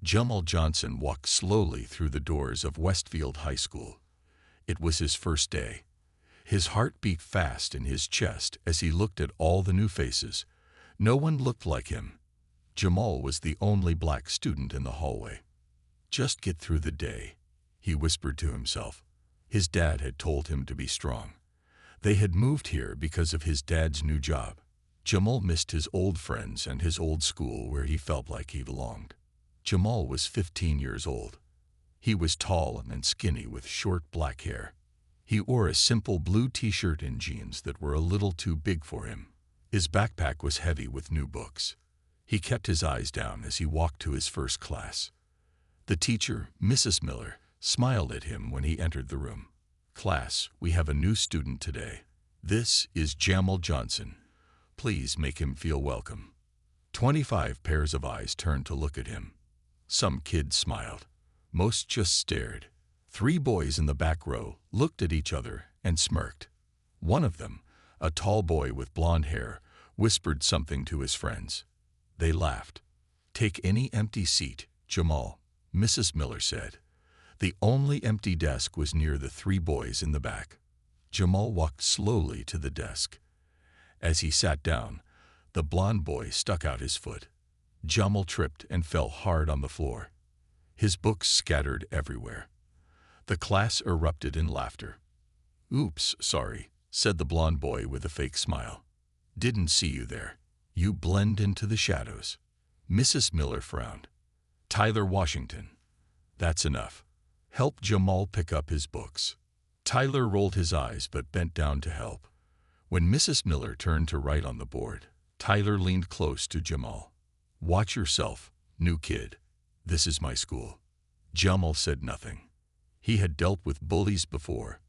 Jamal Johnson walked slowly through the doors of Westfield High School. It was his first day. His heart beat fast in his chest as he looked at all the new faces. No one looked like him. Jamal was the only black student in the hallway. "Just get through the day," he whispered to himself. His dad had told him to be strong. They had moved here because of his dad's new job. Jamal missed his old friends and his old school where he felt like he belonged. Jamal was 15 years old. He was tall and skinny with short black hair. He wore a simple blue t-shirt and jeans that were a little too big for him. His backpack was heavy with new books. He kept his eyes down as he walked to his first class. The teacher, Mrs. Miller, smiled at him when he entered the room. "Class, we have a new student today. This is Jamal Johnson. Please make him feel welcome." 25 pairs of eyes turned to look at him. Some kids smiled. Most just stared. 3 boys in the back row looked at each other and smirked. One of them, a tall boy with blonde hair, whispered something to his friends. They laughed. "Take any empty seat, Jamal," Mrs. Miller said. The only empty desk was near the 3 boys in the back. Jamal walked slowly to the desk. As he sat down, the blonde boy stuck out his foot. Jamal tripped and fell hard on the floor. His books scattered everywhere. The class erupted in laughter. "Oops, sorry," said the blonde boy with a fake smile. "Didn't see you there. You blend into the shadows." Mrs. Miller frowned. "Tyler Washington. That's enough. Help Jamal pick up his books." Tyler rolled his eyes but bent down to help. When Mrs. Miller turned to write on the board, Tyler leaned close to Jamal. "Watch yourself, new kid. This is my school." Jamal said nothing. He had dealt with bullies before.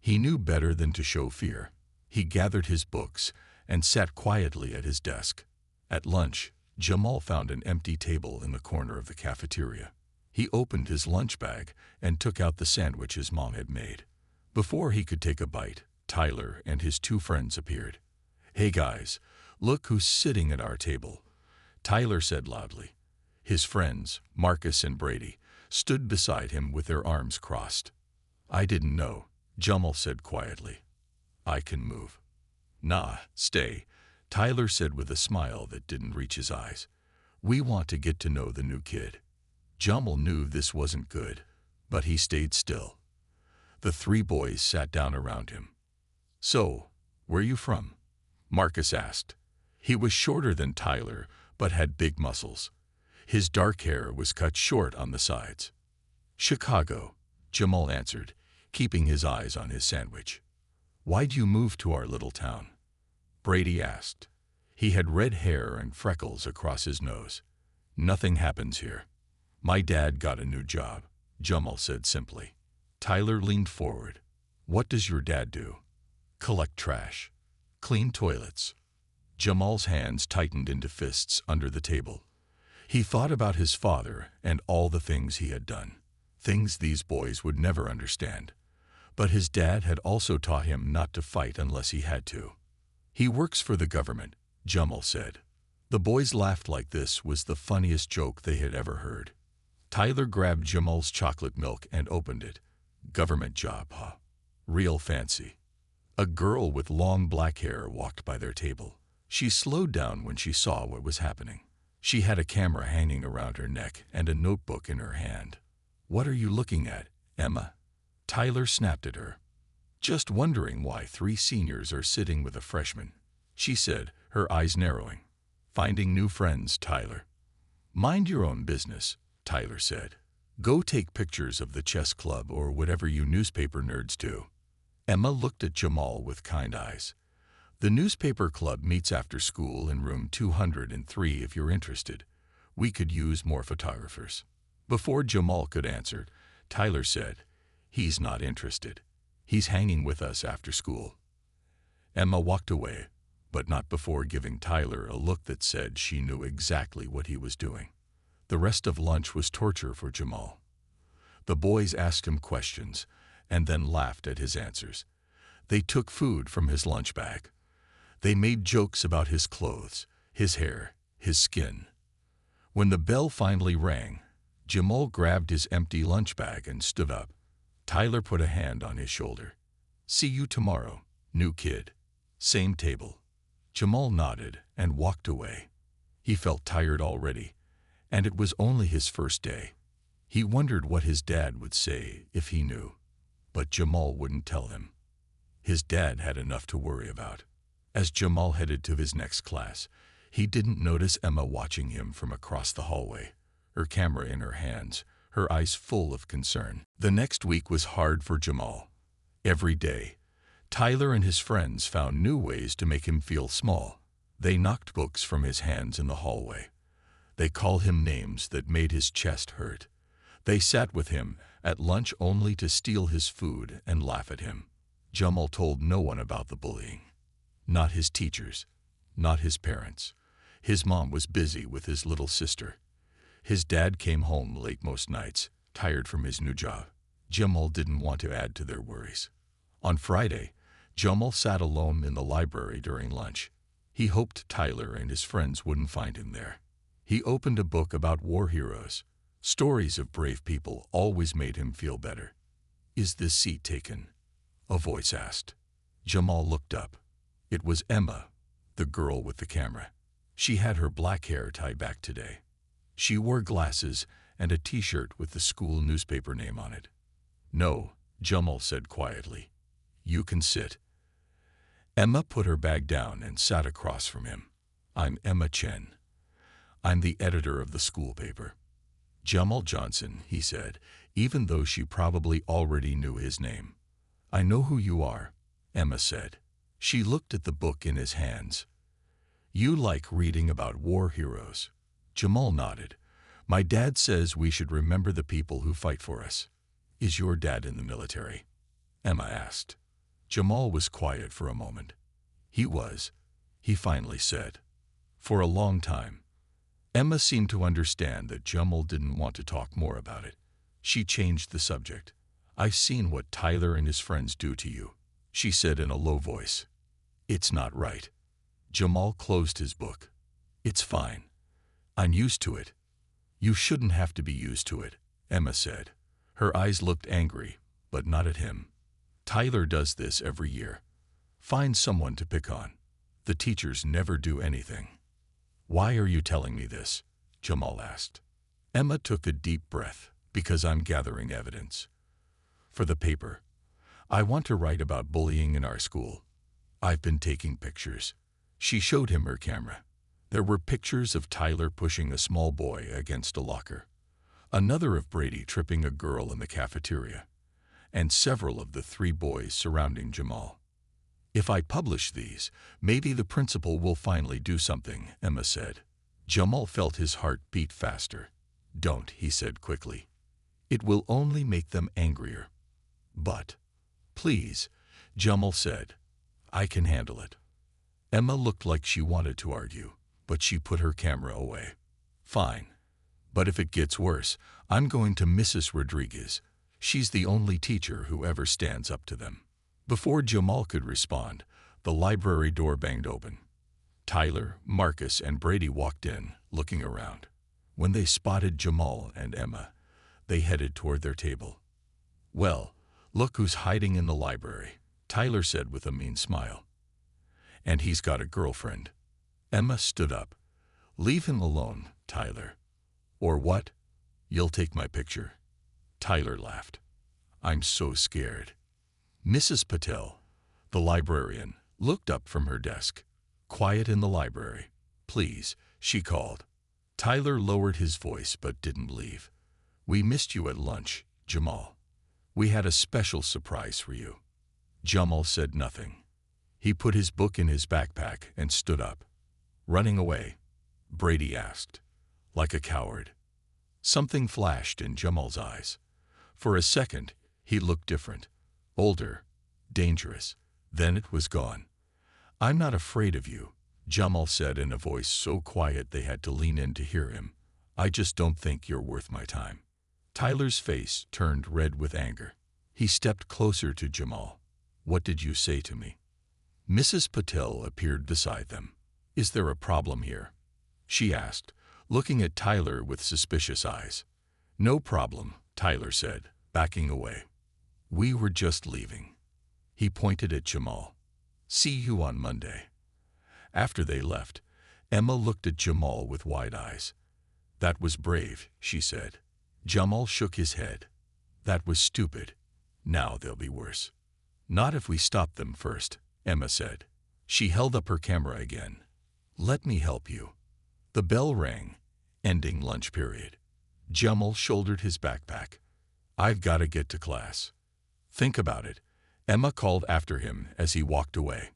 He knew better than to show fear. He gathered his books and sat quietly at his desk. At lunch, Jamal found an empty table in the corner of the cafeteria. He opened his lunch bag and took out the sandwich his mom had made. Before he could take a bite, Tyler and his 2 friends appeared. "Hey guys, look who's sitting at our table," Tyler said loudly. His friends, Marcus and Brady, stood beside him with their arms crossed. "I didn't know," Jamal said quietly. "I can move." "Nah, stay," Tyler said with a smile that didn't reach his eyes. "We want to get to know the new kid." Jamal knew this wasn't good, but he stayed still. The 3 boys sat down around him. "So, where you from?" Marcus asked. He was shorter than Tyler, but had big muscles. His dark hair was cut short on the sides. "Chicago," Jamal answered, keeping his eyes on his sandwich. "Why'd you move to our little town?" Brady asked. He had red hair and freckles across his nose. "Nothing happens here. My dad got a new job," Jamal said simply. Tyler leaned forward. "What does your dad do?" "Collect trash. Clean toilets." Jamal's hands tightened into fists under the table. He thought about his father and all the things he had done. Things these boys would never understand. But his dad had also taught him not to fight unless he had to. "He works for the government," Jamal said. The boys laughed like this was the funniest joke they had ever heard. Tyler grabbed Jamal's chocolate milk and opened it. "Government job, huh? Real fancy." A girl with long black hair walked by their table. She slowed down when she saw what was happening. She had a camera hanging around her neck and a notebook in her hand. "What are you looking at, Emma?" Tyler snapped at her. "Just wondering why 3 seniors are sitting with a freshman," she said, her eyes narrowing. "Finding new friends, Tyler." "Mind your own business," Tyler said. "Go take pictures of the chess club or whatever you newspaper nerds do." Emma looked at Jamal with kind eyes. "The newspaper club meets after school in room 203 if you're interested. We could use more photographers." Before Jamal could answer, Tyler said, "He's not interested. He's hanging with us after school." Emma walked away, but not before giving Tyler a look that said she knew exactly what he was doing. The rest of lunch was torture for Jamal. The boys asked him questions and then laughed at his answers. They took food from his lunch bag. They made jokes about his clothes, his hair, his skin. When the bell finally rang, Jamal grabbed his empty lunch bag and stood up. Tyler put a hand on his shoulder. "See you tomorrow, new kid. Same table." Jamal nodded and walked away. He felt tired already, and it was only his first day. He wondered what his dad would say if he knew, but Jamal wouldn't tell him. His dad had enough to worry about. As Jamal headed to his next class, he didn't notice Emma watching him from across the hallway, her camera in her hands, her eyes full of concern. The next week was hard for Jamal. Every day, Tyler and his friends found new ways to make him feel small. They knocked books from his hands in the hallway. They called him names that made his chest hurt. They sat with him at lunch only to steal his food and laugh at him. Jamal told no one about the bullying. Not his teachers, not his parents. His mom was busy with his little sister. His dad came home late most nights, tired from his new job. Jamal didn't want to add to their worries. On Friday, Jamal sat alone in the library during lunch. He hoped Tyler and his friends wouldn't find him there. He opened a book about war heroes. Stories of brave people always made him feel better. "Is this seat taken?" a voice asked. Jamal looked up. It was Emma, the girl with the camera. She had her black hair tied back today. She wore glasses and a t-shirt with the school newspaper name on it. "No," Jamal said quietly. "You can sit." Emma put her bag down and sat across from him. "I'm Emma Chen. I'm the editor of the school paper." "Jamal Johnson," he said, even though she probably already knew his name. "I know who you are," Emma said. She looked at the book in his hands. "You like reading about war heroes." Jamal nodded. "My dad says we should remember the people who fight for us." "Is your dad in the military?" Emma asked. Jamal was quiet for a moment. "He was," he finally said. "For a long time." Emma seemed to understand that Jamal didn't want to talk more about it. She changed the subject. "I've seen what Tyler and his friends do to you," she said in a low voice. "It's not right." Jamal closed his book. "It's fine. I'm used to it." "You shouldn't have to be used to it," Emma said. Her eyes looked angry, but not at him. "Tyler does this every year. Find someone to pick on. The teachers never do anything." "Why are you telling me this?" Jamal asked. Emma took a deep breath. "Because I'm gathering evidence. For the paper. I want to write about bullying in our school. I've been taking pictures." She showed him her camera. There were pictures of Tyler pushing a small boy against a locker, another of Brady tripping a girl in the cafeteria, and several of the 3 boys surrounding Jamal. "If I publish these, maybe the principal will finally do something," Emma said. Jamal felt his heart beat faster. "Don't," he said quickly. "It will only make them angrier." "But, please," Jamal said. "I can handle it." Emma looked like she wanted to argue, but she put her camera away. "Fine. But if it gets worse, I'm going to Mrs. Rodriguez. She's the only teacher who ever stands up to them." Before Jamal could respond, the library door banged open. Tyler, Marcus, and Brady walked in, looking around. When they spotted Jamal and Emma, they headed toward their table. "Well, look who's hiding in the library," Tyler said with a mean smile. "And he's got a girlfriend." Emma stood up. "Leave him alone, Tyler." "Or what? You'll take my picture." Tyler laughed. "I'm so scared." Mrs. Patel, the librarian, looked up from her desk. "Quiet in the library, please," she called. Tyler lowered his voice but didn't leave. "We missed you at lunch, Jamal. We had a special surprise for you." Jamal said nothing. He put his book in his backpack and stood up. "Running away?" Brady asked. "Like a coward?" Something flashed in Jamal's eyes. For a second, he looked different. Older, dangerous. Then it was gone. "I'm not afraid of you," Jamal said in a voice so quiet they had to lean in to hear him. "I just don't think you're worth my time." Tyler's face turned red with anger. He stepped closer to Jamal. "What did you say to me?" Mrs. Patel appeared beside them. "Is there a problem here?" she asked, looking at Tyler with suspicious eyes. "No problem," Tyler said, backing away. "We were just leaving." He pointed at Jamal. "See you on Monday." After they left, Emma looked at Jamal with wide eyes. "That was brave," she said. Jamal shook his head. "That was stupid. Now they'll be worse." "Not if we stop them first," Emma said. She held up her camera again. "Let me help you." The bell rang, ending lunch period. Jamal shouldered his backpack. "I've got to get to class." "Think about it," Emma called after him as he walked away.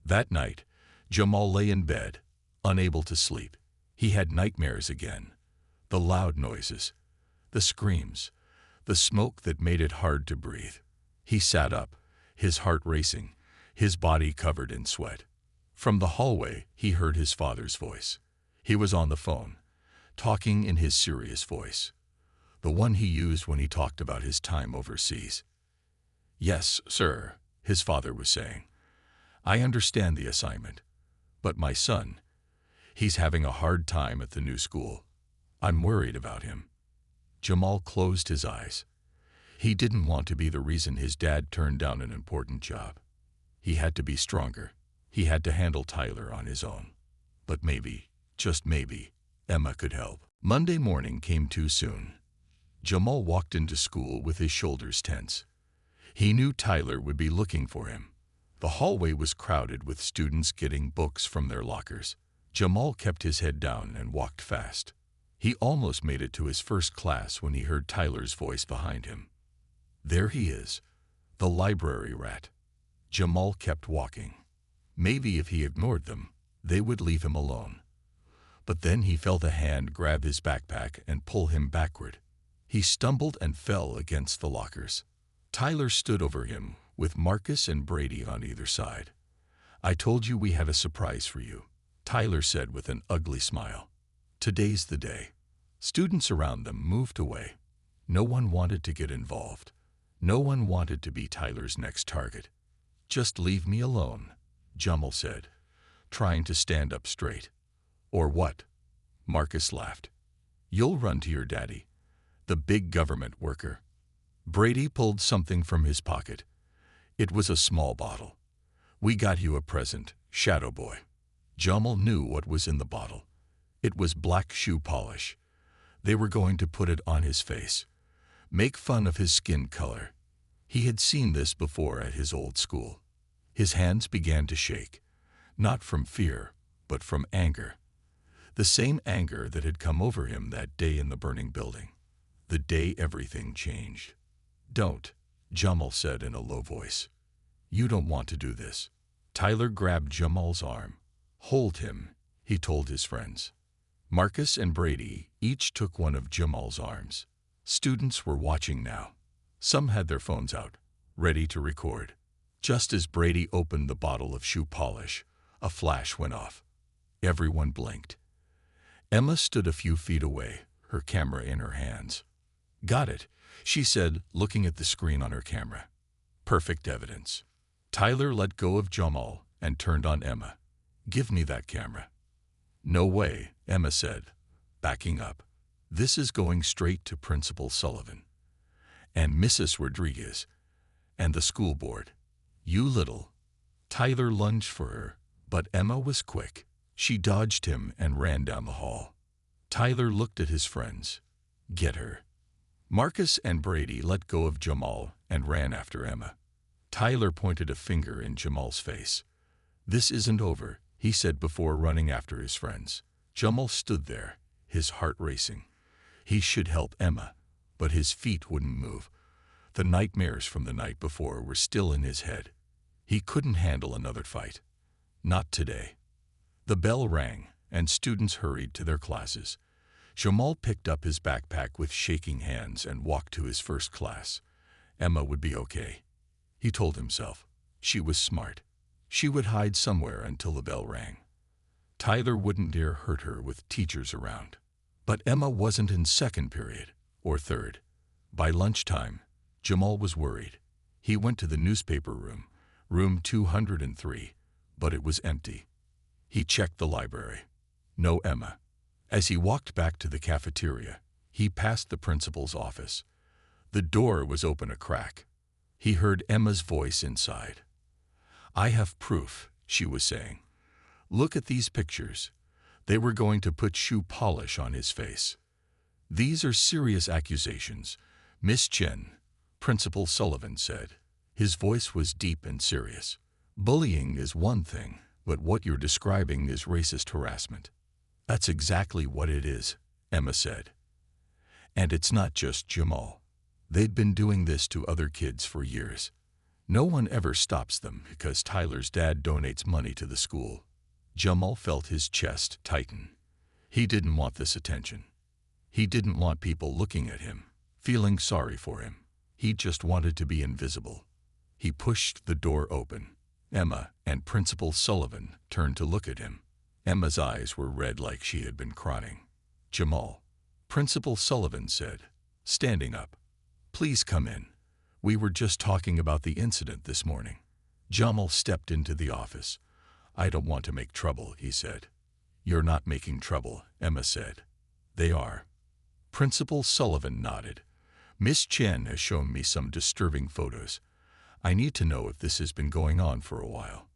That night, Jamal lay in bed, unable to sleep. He had nightmares again. The loud noises, the screams, the smoke that made it hard to breathe. He sat up, his heart racing, his body covered in sweat. From the hallway, he heard his father's voice. He was on the phone, talking in his serious voice, the one he used when he talked about his time overseas. "Yes, sir," his father was saying. "I understand the assignment. But my son, he's having a hard time at the new school. I'm worried about him." Jamal closed his eyes. He didn't want to be the reason his dad turned down an important job. He had to be stronger. He had to handle Tyler on his own. But maybe, just maybe, Emma could help. Monday morning came too soon. Jamal walked into school with his shoulders tense. He knew Tyler would be looking for him. The hallway was crowded with students getting books from their lockers. Jamal kept his head down and walked fast. He almost made it to his first class when he heard Tyler's voice behind him. "There he is, the library rat." Jamal kept walking. Maybe if he ignored them, they would leave him alone. But then he felt a hand grab his backpack and pull him backward. He stumbled and fell against the lockers. Tyler stood over him, with Marcus and Brady on either side. "I told you we had a surprise for you," Tyler said with an ugly smile. "Today's the day." Students around them moved away. No one wanted to get involved. No one wanted to be Tyler's next target. "Just leave me alone," Jamal said, trying to stand up straight. "Or what?" Marcus laughed. "You'll run to your daddy, the big government worker." Brady pulled something from his pocket. It was a small bottle. "We got you a present, Shadow Boy." Jamal knew what was in the bottle. It was black shoe polish. They were going to put it on his face, make fun of his skin color. He had seen this before at his old school. His hands began to shake, not from fear, but from anger. The same anger that had come over him that day in the burning building. The day everything changed. "Don't," Jamal said in a low voice. "You don't want to do this." Tyler grabbed Jamal's arm. "Hold him," he told his friends. Marcus and Brady each took one of Jamal's arms. Students were watching now. Some had their phones out, ready to record. Just as Brady opened the bottle of shoe polish, a flash went off. Everyone blinked. Emma stood a few feet away, her camera in her hands. "Got it," she said, looking at the screen on her camera. "Perfect evidence." Tyler let go of Jamal and turned on Emma. "Give me that camera." "No way," Emma said, backing up. "This is going straight to Principal Sullivan and Mrs. Rodriguez and the school board. You little—" Tyler lunged for her, but Emma was quick. She dodged him and ran down the hall. Tyler looked at his friends. "Get her." Marcus and Brady let go of Jamal and ran after Emma. Tyler pointed a finger in Jamal's face. "This isn't over," he said before running after his friends. Jamal stood there, his heart racing. He should help Emma, but his feet wouldn't move. The nightmares from the night before were still in his head. He couldn't handle another fight. Not today. The bell rang, and students hurried to their classes. Jamal picked up his backpack with shaking hands and walked to his first class. Emma would be okay, he told himself. She was smart. She would hide somewhere until the bell rang. Tyler wouldn't dare hurt her with teachers around. But Emma wasn't in second period, or third. By lunchtime, Jamal was worried. He went to the newspaper room, room 203, but it was empty. He checked the library. No Emma. As he walked back to the cafeteria, He passed the principal's office. The door was open a crack. He heard Emma's voice inside. "I have proof," she was saying. "Look at these pictures." They were going to put shoe polish on his face. "These are serious accusations, Miss Chen," Principal Sullivan said. His voice was deep and serious. "Bullying is one thing, but what you're describing is racist harassment." "That's exactly what it is," Emma said. "And it's not just Jamal. They'd been doing this to other kids for years. No one ever stops them because Tyler's dad donates money to the school." Jamal felt his chest tighten. He didn't want this attention. He didn't want people looking at him, feeling sorry for him. He just wanted to be invisible. He pushed the door open. Emma and Principal Sullivan turned to look at him. Emma's eyes were red like she had been crying. "Jamal," Principal Sullivan said, standing up. "Please come in. We were just talking about the incident this morning." Jamal stepped into the office. "I don't want to make trouble," he said. "You're not making trouble," Emma said. "They are." Principal Sullivan nodded. "Miss Chen has shown me some disturbing photos. I need to know if this has been going on for a while."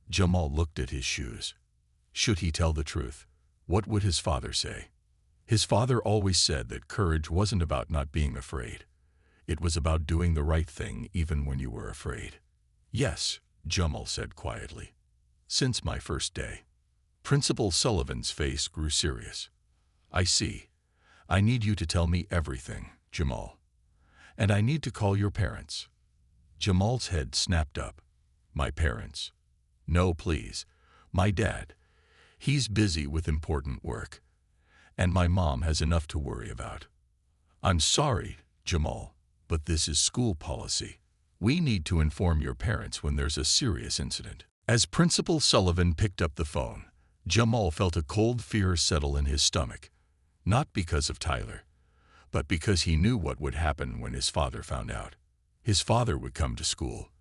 Jamal looked at his shoes. Should he tell the truth? What would his father say? His father always said that courage wasn't about not being afraid. It was about doing the right thing even when you were afraid. "Yes," Jamal said quietly. "Since my first day." Principal Sullivan's face grew serious. "I see. I need you to tell me everything, Jamal. And I need to call your parents." Jamal's head snapped up. "My parents? No, please. My dad. He's busy with important work. And my mom has enough to worry about." "I'm sorry, Jamal, but this is school policy. We need to inform your parents when there's a serious incident." As Principal Sullivan picked up the phone, Jamal felt a cold fear settle in his stomach. Not because of Tyler, but because he knew what would happen when his father found out. His father would come to school.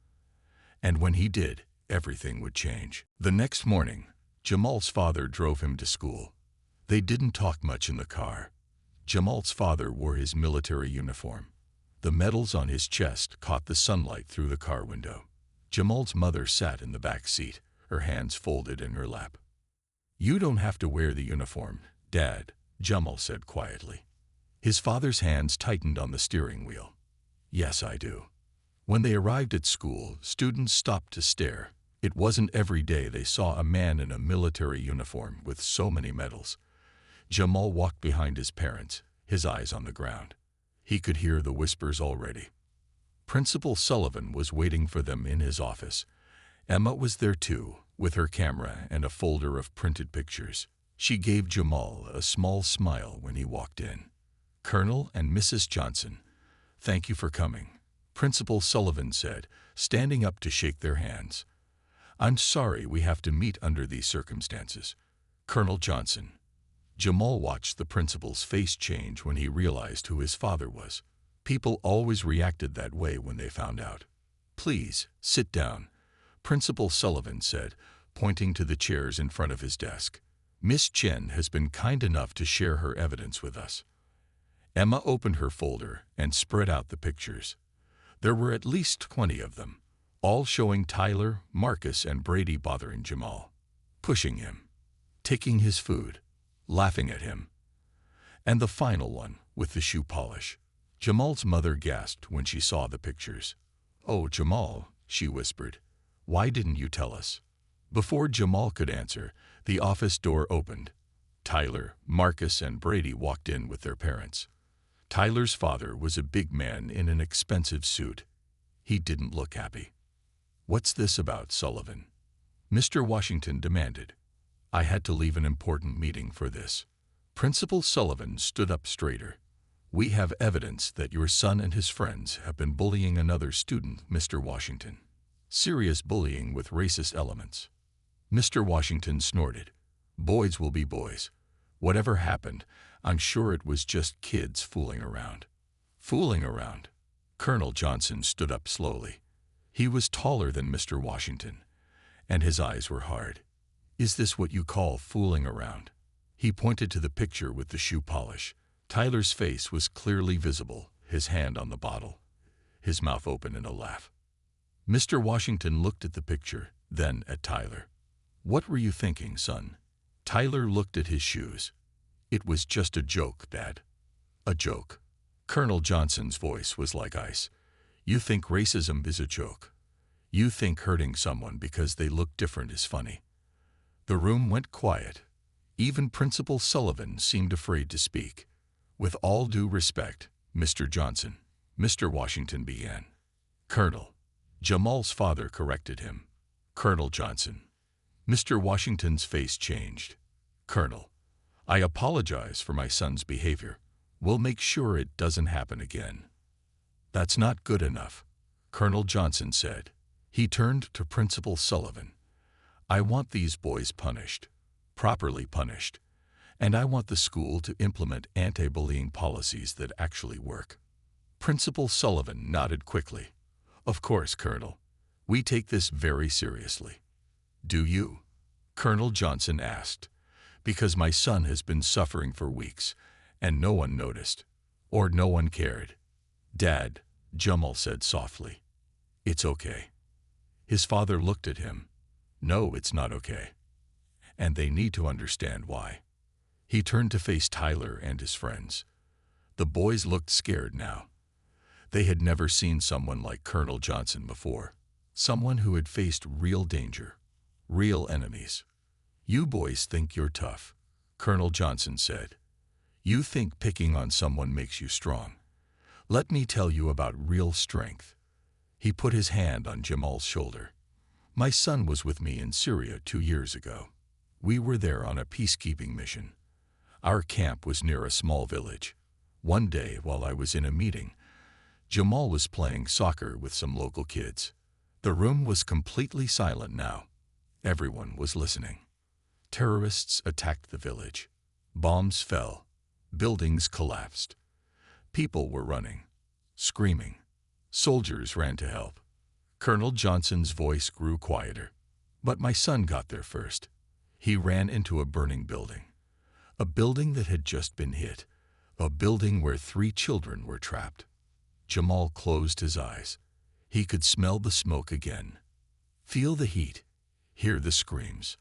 And when he did, everything would change. The next morning, Jamal's father drove him to school. They didn't talk much in the car. Jamal's father wore his military uniform. The medals on his chest caught the sunlight through the car window. Jamal's mother sat in the back seat, her hands folded in her lap. "You don't have to wear the uniform, Dad," Jamal said quietly. His father's hands tightened on the steering wheel. "Yes, I do." When they arrived at school, students stopped to stare. It wasn't every day they saw a man in a military uniform with so many medals. Jamal walked behind his parents, his eyes on the ground. He could hear the whispers already. Principal Sullivan was waiting for them in his office. Emma was there too, with her camera and a folder of printed pictures. She gave Jamal a small smile when he walked in. "Colonel and Mrs. Johnson, thank you for coming," Principal Sullivan said, standing up to shake their hands. "I'm sorry we have to meet under these circumstances. Colonel Johnson." Jamal watched the principal's face change when he realized who his father was. People always reacted that way when they found out. "Please, sit down," Principal Sullivan said, pointing to the chairs in front of his desk. "Miss Chen has been kind enough to share her evidence with us." Emma opened her folder and spread out the pictures. There were at least 20 of them, all showing Tyler, Marcus, and Brady bothering Jamal, pushing him, taking his food, laughing at him. And the final one, with the shoe polish. Jamal's mother gasped when she saw the pictures. "Oh, Jamal," she whispered, "why didn't you tell us?" Before Jamal could answer, the office door opened. Tyler, Marcus, and Brady walked in with their parents. Tyler's father was a big man in an expensive suit. He didn't look happy. "What's this about, Sullivan?" Mr. Washington demanded. "I had to leave an important meeting for this." Principal Sullivan stood up straighter. "We have evidence that your son and his friends have been bullying another student, Mr. Washington. Serious bullying with racist elements." Mr. Washington snorted. "Boys will be boys. Whatever happened, I'm sure it was just kids fooling around." "Fooling around?" Colonel Johnson stood up slowly. He was taller than Mr. Washington, and his eyes were hard. "Is this what you call fooling around?" He pointed to the picture with the shoe polish. Tyler's face was clearly visible, his hand on the bottle, his mouth open in a laugh. Mr. Washington looked at the picture, then at Tyler. "What were you thinking, son?" Tyler looked at his shoes. "It was just a joke, Dad." "A joke?" Colonel Johnson's voice was like ice. "You think racism is a joke? You think hurting someone because they look different is funny?" The room went quiet. Even Principal Sullivan seemed afraid to speak. "With all due respect, Mr. Johnson," Mr. Washington began. "Colonel." Jamal's father corrected him. "Colonel Johnson." Mr. Washington's face changed. "Colonel, I apologize for my son's behavior. We'll make sure it doesn't happen again." "That's not good enough," Colonel Johnson said. He turned to Principal Sullivan. "I want these boys punished, properly punished, and I want the school to implement anti-bullying policies that actually work." Principal Sullivan nodded quickly. "Of course, Colonel. We take this very seriously." "Do you?" Colonel Johnson asked. "Because my son has been suffering for weeks, and no one noticed, or no one cared." "Dad," Jamal said softly, "it's okay." His father looked at him. "No, it's not okay. And they need to understand why." He turned to face Tyler and his friends. The boys looked scared now. They had never seen someone like Colonel Johnson before. Someone who had faced real danger, real enemies. "You boys think you're tough," Colonel Johnson said. "You think picking on someone makes you strong. Let me tell you about real strength." He put his hand on Jamal's shoulder. "My son was with me in Syria 2 years ago. We were there on a peacekeeping mission. Our camp was near a small village. One day, while I was in a meeting, Jamal was playing soccer with some local kids. The room was completely silent now. Everyone was listening. Terrorists attacked the village. Bombs fell. Buildings collapsed. People were running, screaming. Soldiers ran to help." Colonel Johnson's voice grew quieter. "But my son got there first. He ran into a burning building. A building that had just been hit. A building where 3 children were trapped." Jamal closed his eyes. He could smell the smoke again, feel the heat, hear the screams.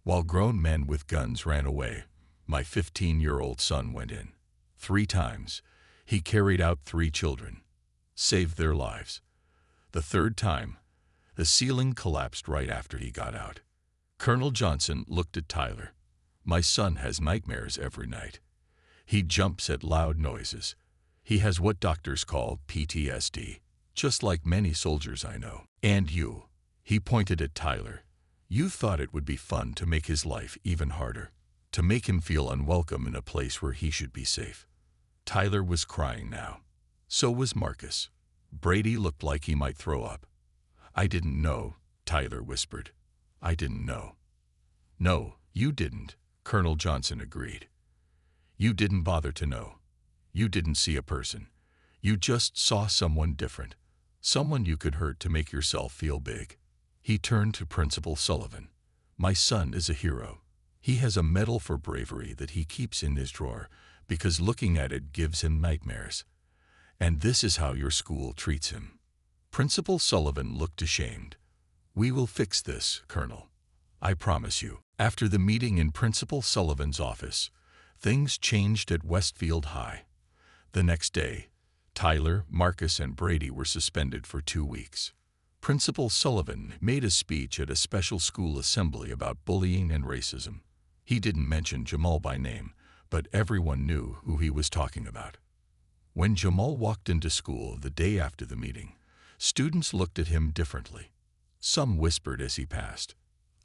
While grown men with guns ran away, my 15-year-old son went in. 3 times, he carried out 3 children, saved their lives. The 3rd time, the ceiling collapsed right after he got out. Colonel Johnson looked at Tyler. "My son has nightmares every night. He jumps at loud noises. He has what doctors call PTSD, just like many soldiers I know. And you," he pointed at Tyler, "you thought it would be fun to make his life even harder, to make him feel unwelcome in a place where he should be safe." Tyler was crying now. So was Marcus. Brady looked like he might throw up. "I didn't know," Tyler whispered. "I didn't know." "No, you didn't," Colonel Johnson agreed. "You didn't bother to know. You didn't see a person. You just saw someone different, someone you could hurt to make yourself feel big." He turned to Principal Sullivan. "My son is a hero. He has a medal for bravery that he keeps in his drawer because looking at it gives him nightmares. And this is how your school treats him." Principal Sullivan looked ashamed. "We will fix this, Colonel. I promise you." After the meeting in Principal Sullivan's office, things changed at Westfield High. The next day, Tyler, Marcus, and Brady were suspended for 2 weeks. Principal Sullivan made a speech at a special school assembly about bullying and racism. He didn't mention Jamal by name, but everyone knew who he was talking about. When Jamal walked into school the day after the meeting, students looked at him differently. Some whispered as he passed.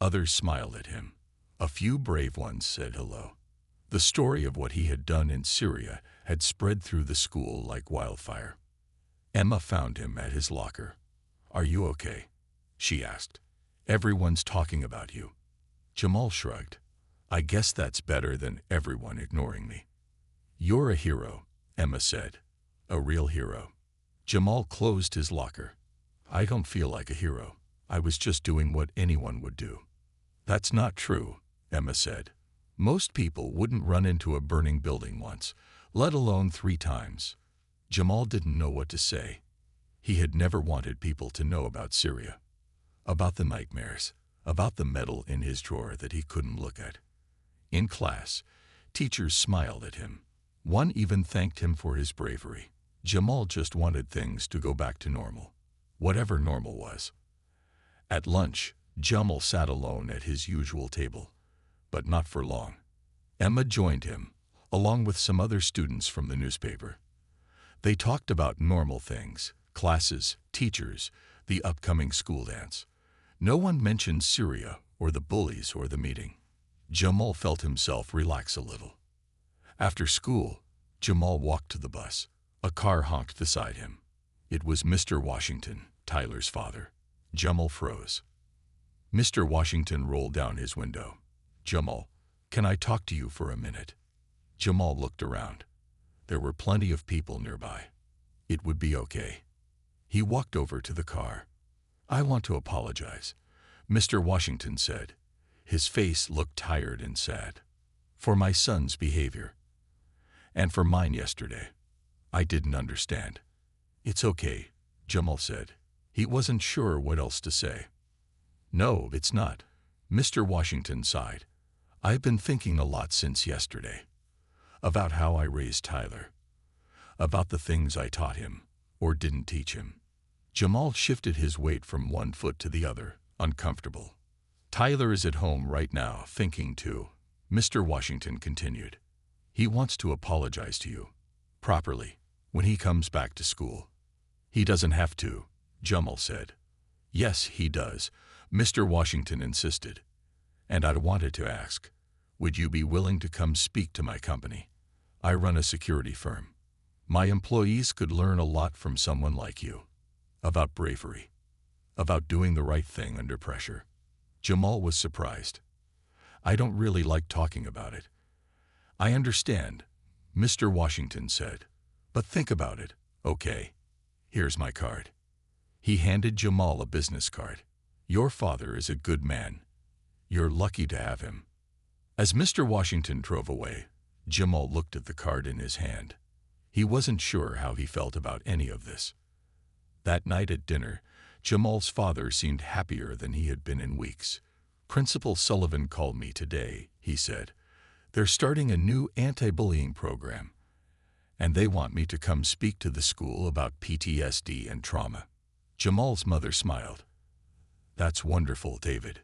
Others smiled at him. A few brave ones said hello. The story of what he had done in Syria had spread through the school like wildfire. Emma found him at his locker. "Are you okay?" she asked. "Everyone's talking about you." Jamal shrugged. "I guess that's better than everyone ignoring me." "You're a hero," Emma said. "A real hero." Jamal closed his locker. "I don't feel like a hero. I was just doing what anyone would do." "That's not true," Emma said. "Most people wouldn't run into a burning building once, let alone 3 times. Jamal didn't know what to say. He had never wanted people to know about Syria, about the nightmares, about the medal in his drawer that he couldn't look at. In class, teachers smiled at him. One even thanked him for his bravery. Jamal just wanted things to go back to normal, whatever normal was. At lunch, Jamal sat alone at his usual table, but not for long. Emma joined him, along with some other students from the newspaper. They talked about normal things, classes, teachers, the upcoming school dance. No one mentioned Syria or the bullies or the meeting. Jamal felt himself relax a little. After school, Jamal walked to the bus. A car honked beside him. It was Mr. Washington, Tyler's father. Jamal froze. Mr. Washington rolled down his window. "Jamal, can I talk to you for a minute?" Jamal looked around. There were plenty of people nearby. It would be okay. He walked over to the car. "I want to apologize," Mr. Washington said. His face looked tired and sad. "For my son's behavior. And for mine yesterday. I didn't understand." "It's okay," Jamal said. He wasn't sure what else to say. "No, it's not," Mr. Washington sighed. "I've been thinking a lot since yesterday. About how I raised Tyler. About the things I taught him, or didn't teach him." Jamal shifted his weight from one foot to the other, uncomfortable. "Tyler is at home right now, thinking too," Mr. Washington continued. "He wants to apologize to you, properly, when he comes back to school." "He doesn't have to," Jamal said. "Yes, he does," Mr. Washington insisted. "And I wanted to ask, would you be willing to come speak to my company? I run a security firm. My employees could learn a lot from someone like you. About bravery. About doing the right thing under pressure." Jamal was surprised. "I don't really like talking about it." "I understand," Mr. Washington said. "But think about it, okay? Here's my card." He handed Jamal a business card. "Your father is a good man. You're lucky to have him." As Mr. Washington drove away, Jamal looked at the card in his hand. He wasn't sure how he felt about any of this. That night at dinner, Jamal's father seemed happier than he had been in weeks. "Principal Sullivan called me today," he said. "They're starting a new anti-bullying program, and they want me to come speak to the school about PTSD and trauma." Jamal's mother smiled. "That's wonderful, David."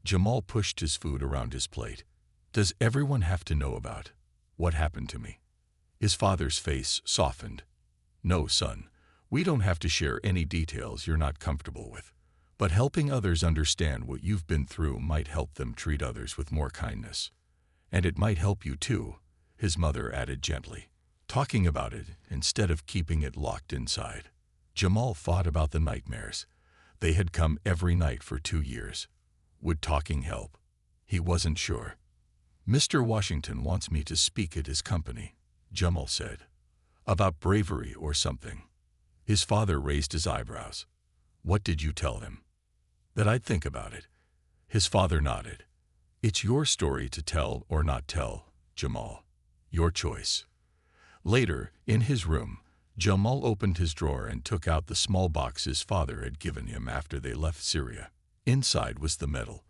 Jamal pushed his food around his plate. "Does everyone have to know about what happened to me?" His father's face softened. "No, son. We don't have to share any details you're not comfortable with. But helping others understand what you've been through might help them treat others with more kindness. And it might help you too," his mother added gently, "talking about it instead of keeping it locked inside." Jamal thought about the nightmares. They had come every night for 2 years. Would talking help? He wasn't sure. "Mr. Washington wants me to speak at his company," Jamal said. "About bravery or something." His father raised his eyebrows. "What did you tell him?" "That I'd think about it." His father nodded. "It's your story to tell or not tell, Jamal. Your choice." Later, in his room, Jamal opened his drawer and took out the small box his father had given him after they left Syria. Inside was the medal,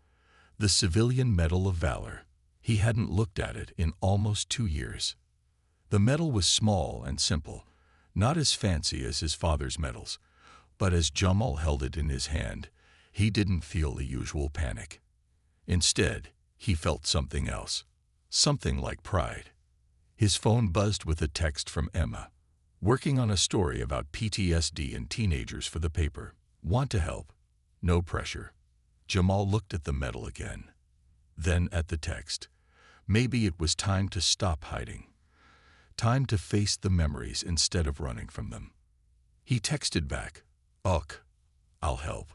the Civilian Medal of Valor. He hadn't looked at it in almost 2 years. The medal was small and simple, not as fancy as his father's medals, but as Jamal held it in his hand, he didn't feel the usual panic. Instead, he felt something else, something like pride. His phone buzzed with a text from Emma. "Working on a story about PTSD in teenagers for the paper. Want to help? No pressure." Jamal looked at the medal again, then at the text. Maybe it was time to stop hiding. Time to face the memories instead of running from them. He texted back, "Ok, I'll help."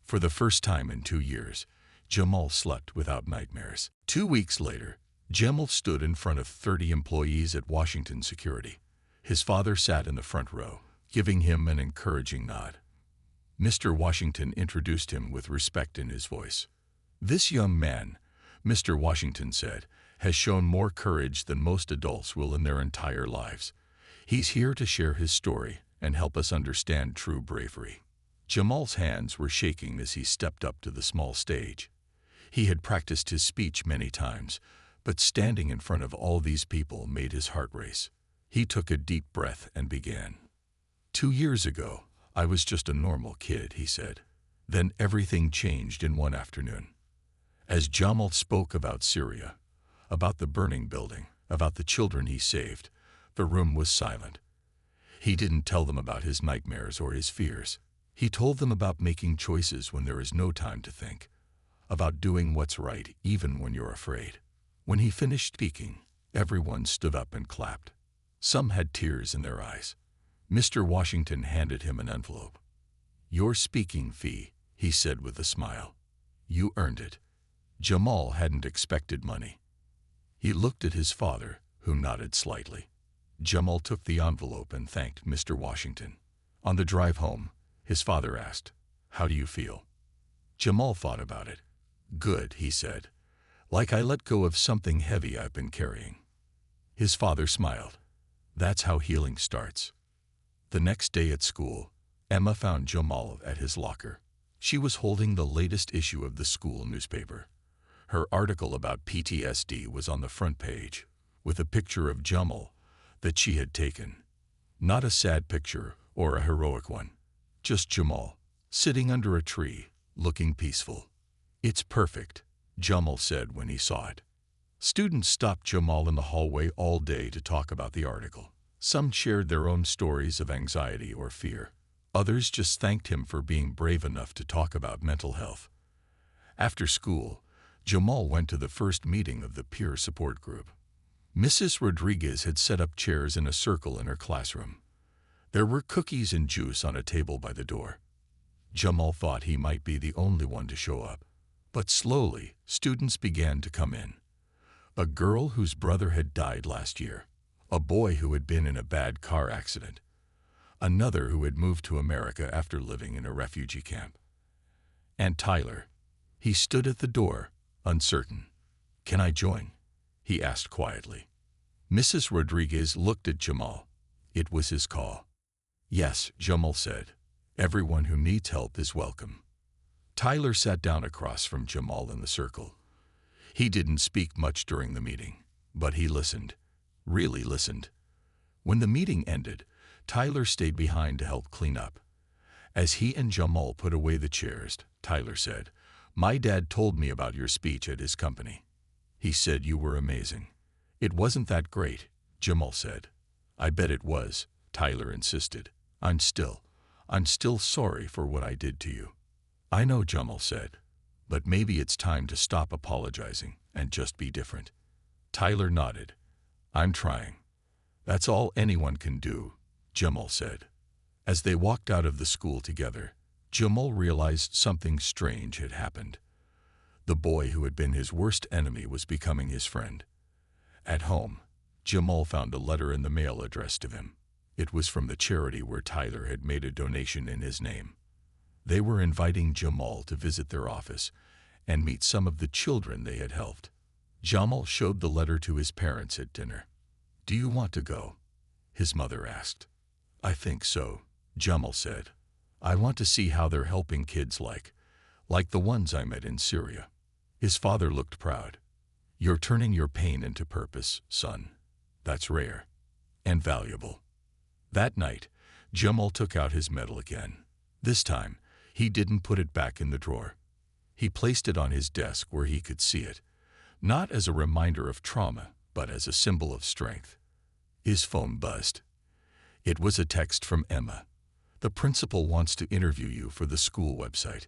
For the first time in 2 years, Jamal slept without nightmares. 2 weeks later, Jamal stood in front of 30 employees at Washington Security. His father sat in the front row, giving him an encouraging nod. Mr. Washington introduced him with respect in his voice. "This young man," Mr. Washington said, has shown more courage than most adults will in their entire lives. He's here to share his story and help us understand true bravery. Jamal's hands were shaking as he stepped up to the small stage. He had practiced his speech many times, but standing in front of all these people made his heart race. He took a deep breath and began. 2 years ago, I was just a normal kid, he said. Then everything changed in one afternoon. As Jamal spoke about Syria, about the burning building, about the children he saved, the room was silent. He didn't tell them about his nightmares or his fears. He told them about making choices when there is no time to think, about doing what's right even when you're afraid. When he finished speaking, everyone stood up and clapped. Some had tears in their eyes. Mr. Washington handed him an envelope. "Your speaking fee," he said with a smile. "You earned it." Jamal hadn't expected money. He looked at his father, who nodded slightly. Jamal took the envelope and thanked Mr. Washington. On the drive home, his father asked, "How do you feel?" Jamal thought about it. "Good," he said. "Like I let go of something heavy I've been carrying." His father smiled. That's how healing starts. The next day at school, Emma found Jamal at his locker. She was holding the latest issue of the school newspaper. Her article about PTSD was on the front page, with a picture of Jamal that she had taken. Not a sad picture or a heroic one. Just Jamal, sitting under a tree, looking peaceful. "It's perfect," Jamal said when he saw it. Students stopped Jamal in the hallway all day to talk about the article. Some shared their own stories of anxiety or fear. Others just thanked him for being brave enough to talk about mental health. After school, Jamal went to the first meeting of the peer support group. Mrs. Rodriguez had set up chairs in a circle in her classroom. There were cookies and juice on a table by the door. Jamal thought he might be the only one to show up. But slowly, students began to come in. A girl whose brother had died last year. A boy who had been in a bad car accident. Another who had moved to America after living in a refugee camp. And Tyler. He stood at the door, uncertain. "Can I join?" he asked quietly. Mrs. Rodriguez looked at Jamal. It was his call. "Yes," Jamal said. "Everyone who needs help is welcome." Tyler sat down across from Jamal in the circle. He didn't speak much during the meeting, but he listened, really listened. When the meeting ended, Tyler stayed behind to help clean up. As he and Jamal put away the chairs, Tyler said, "My dad told me about your speech at his company. He said you were amazing." "It wasn't that great," Jamal said. "I bet it was," Tyler insisted. I'm still sorry for what I did to you." "I know," Jamal said, "but maybe it's time to stop apologizing and just be different." Tyler nodded. "I'm trying. That's all anyone can do," Jamal said. As they walked out of the school together, Jamal realized something strange had happened. The boy who had been his worst enemy was becoming his friend. At home, Jamal found a letter in the mail addressed to him. It was from the charity where Tyler had made a donation in his name. They were inviting Jamal to visit their office and meet some of the children they had helped. Jamal showed the letter to his parents at dinner. "Do you want to go?" his mother asked. "I think so," Jamal said. "I want to see how they're helping kids like the ones I met in Syria." His father looked proud. "You're turning your pain into purpose, son. That's rare and valuable." That night, Jamal took out his medal again. This time, he didn't put it back in the drawer. He placed it on his desk where he could see it, not as a reminder of trauma, but as a symbol of strength. His phone buzzed. It was a text from Emma. "The principal wants to interview you for the school website.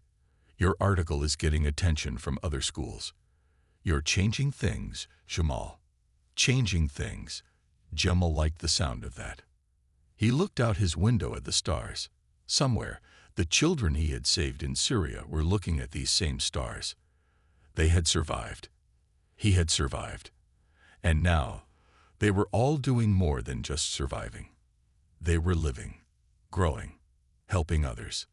Your article is getting attention from other schools. You're changing things, Jamal." Changing things. Jamal liked the sound of that. He looked out his window at the stars. Somewhere, the children he had saved in Syria were looking at these same stars. They had survived. He had survived. And now, they were all doing more than just surviving. They were living, growing, helping others.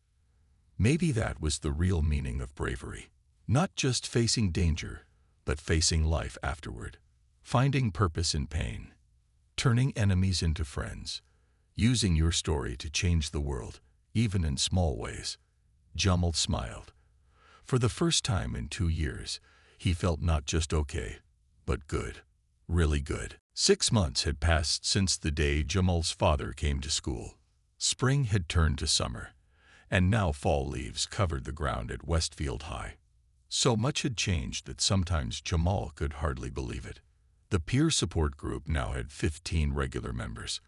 Maybe that was the real meaning of bravery. Not just facing danger, but facing life afterward. Finding purpose in pain. Turning enemies into friends. Using your story to change the world, even in small ways. Jamal smiled. For the first time in 2 years, he felt not just okay, but good. Really good. 6 months had passed since the day Jamal's father came to school. Spring had turned to summer, and now fall leaves covered the ground at Westfield High. So much had changed that sometimes Jamal could hardly believe it. The peer support group now had 15 regular members.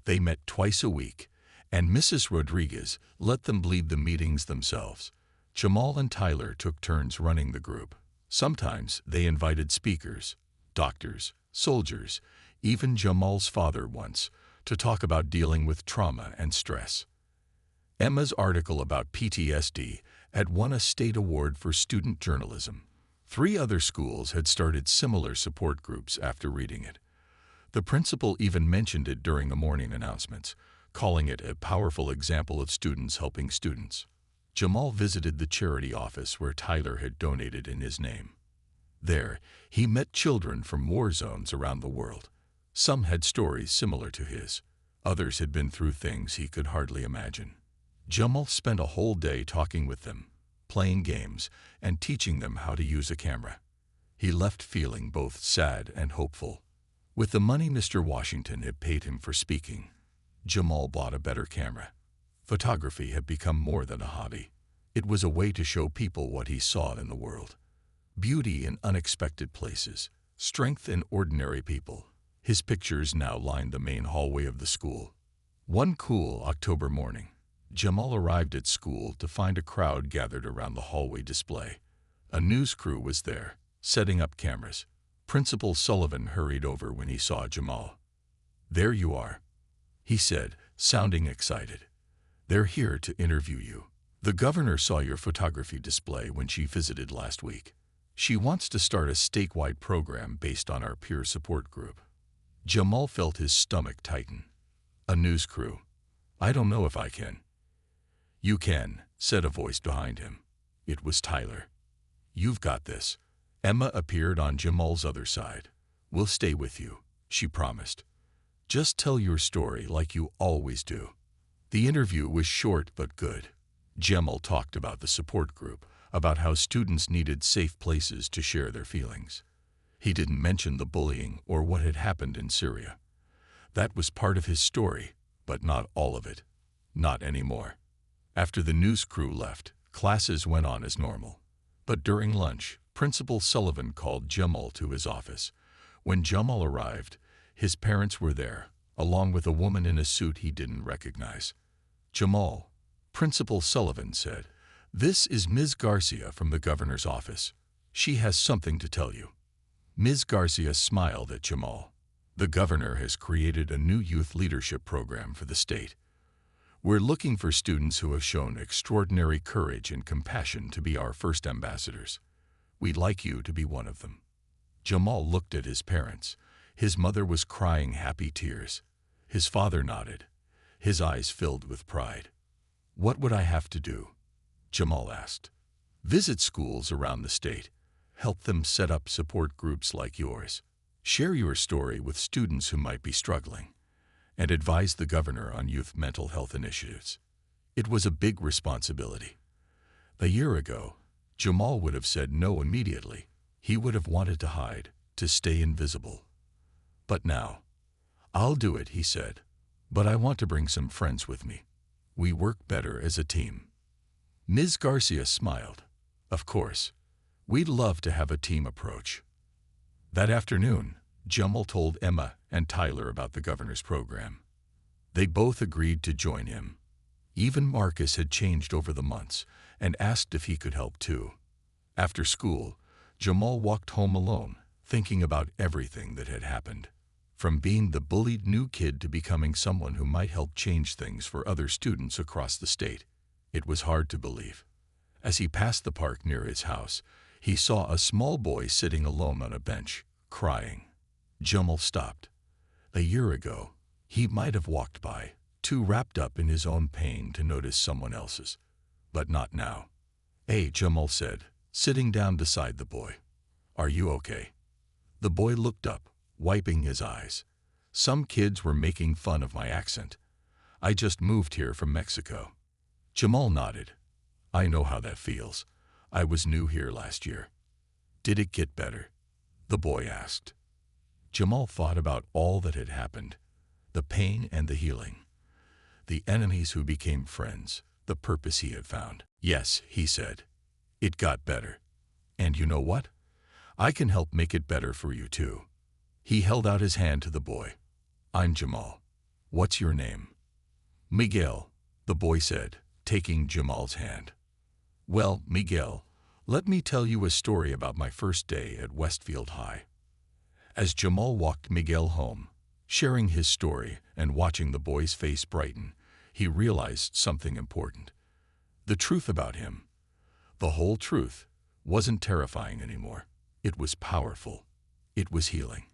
They met twice a week, and Mrs. Rodriguez let them lead the meetings themselves. Jamal and Tyler took turns running the group. Sometimes they invited speakers, doctors, soldiers, even Jamal's father once, to talk about dealing with trauma and stress. Emma's article about PTSD had won a state award for student journalism. 3 other schools had started similar support groups after reading it. The principal even mentioned it during the morning announcements, calling it a powerful example of students helping students. Jamal visited the charity office where Tyler had donated in his name. There, he met children from war zones around the world. Some had stories similar to his. Others had been through things he could hardly imagine. Jamal spent a whole day talking with them, playing games, and teaching them how to use a camera. He left feeling both sad and hopeful. With the money Mr. Washington had paid him for speaking, Jamal bought a better camera. Photography had become more than a hobby. It was a way to show people what he saw in the world. Beauty in unexpected places, strength in ordinary people. His pictures now lined the main hallway of the school. One cool October morning, Jamal arrived at school to find a crowd gathered around the hallway display. A news crew was there, setting up cameras. Principal Sullivan hurried over when he saw Jamal. "There you are," he said, sounding excited. "They're here to interview you. The governor saw your photography display when she visited last week. She wants to start a statewide program based on our peer support group." Jamal felt his stomach tighten. A news crew. "I don't know if I can." "You can," said a voice behind him. It was Tyler. "You've got this." Emma appeared on Jamal's other side. "We'll stay with you," she promised. "Just tell your story like you always do." The interview was short but good. Jamal talked about the support group, about how students needed safe places to share their feelings. He didn't mention the bullying or what had happened in Syria. That was part of his story, but not all of it. Not anymore. After the news crew left, classes went on as normal. But during lunch, Principal Sullivan called Jamal to his office. When Jamal arrived, his parents were there, along with a woman in a suit he didn't recognize. "Jamal," Principal Sullivan said, "this is Ms. Garcia from the governor's office. She has something to tell you." Ms. Garcia smiled at Jamal. "The governor has created a new youth leadership program for the state. We're looking for students who have shown extraordinary courage and compassion to be our first ambassadors. We'd like you to be one of them." Jamal looked at his parents. His mother was crying happy tears. His father nodded, his eyes filled with pride. "What would I have to do?" Jamal asked. "Visit schools around the state. Help them set up support groups like yours. Share your story with students who might be struggling, and advise the governor on youth mental health initiatives." It was a big responsibility. A year ago, Jamal would have said no immediately. He would have wanted to hide, to stay invisible. But now, "I'll do it," he said, "but I want to bring some friends with me. We work better as a team." Ms. Garcia smiled. "Of course. We'd love to have a team approach." That afternoon, Jamal told Emma and Tyler about the governor's program. They both agreed to join him. Even Marcus had changed over the months and asked if he could help too. After school, Jamal walked home alone, thinking about everything that had happened. From being the bullied new kid to becoming someone who might help change things for other students across the state. It was hard to believe. As he passed the park near his house, he saw a small boy sitting alone on a bench, crying. Jamal stopped. A year ago, he might have walked by, too wrapped up in his own pain to notice someone else's. But not now. "Hey," Jamal said, sitting down beside the boy. "Are you okay?" The boy looked up, wiping his eyes. Some kids were making fun of my accent. I just moved here from Mexico. Jamal nodded. I know how that feels. I was new here last year. Did it get better? The boy asked. Jamal thought about all that had happened, the pain and the healing, the enemies who became friends, the purpose he had found. Yes, he said. It got better. And you know what? I can help make it better for you too. He held out his hand to the boy. I'm Jamal. What's your name? Miguel, the boy said, taking Jamal's hand. Well, Miguel, let me tell you a story about my first day at Westfield High. As Jamal walked Miguel home, sharing his story and watching the boy's face brighten, he realized something important. The truth about him, the whole truth, wasn't terrifying anymore. It was powerful. It was healing.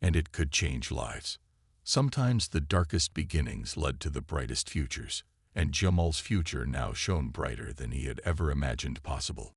And it could change lives. Sometimes the darkest beginnings led to the brightest futures, and Jamal's future now shone brighter than he had ever imagined possible.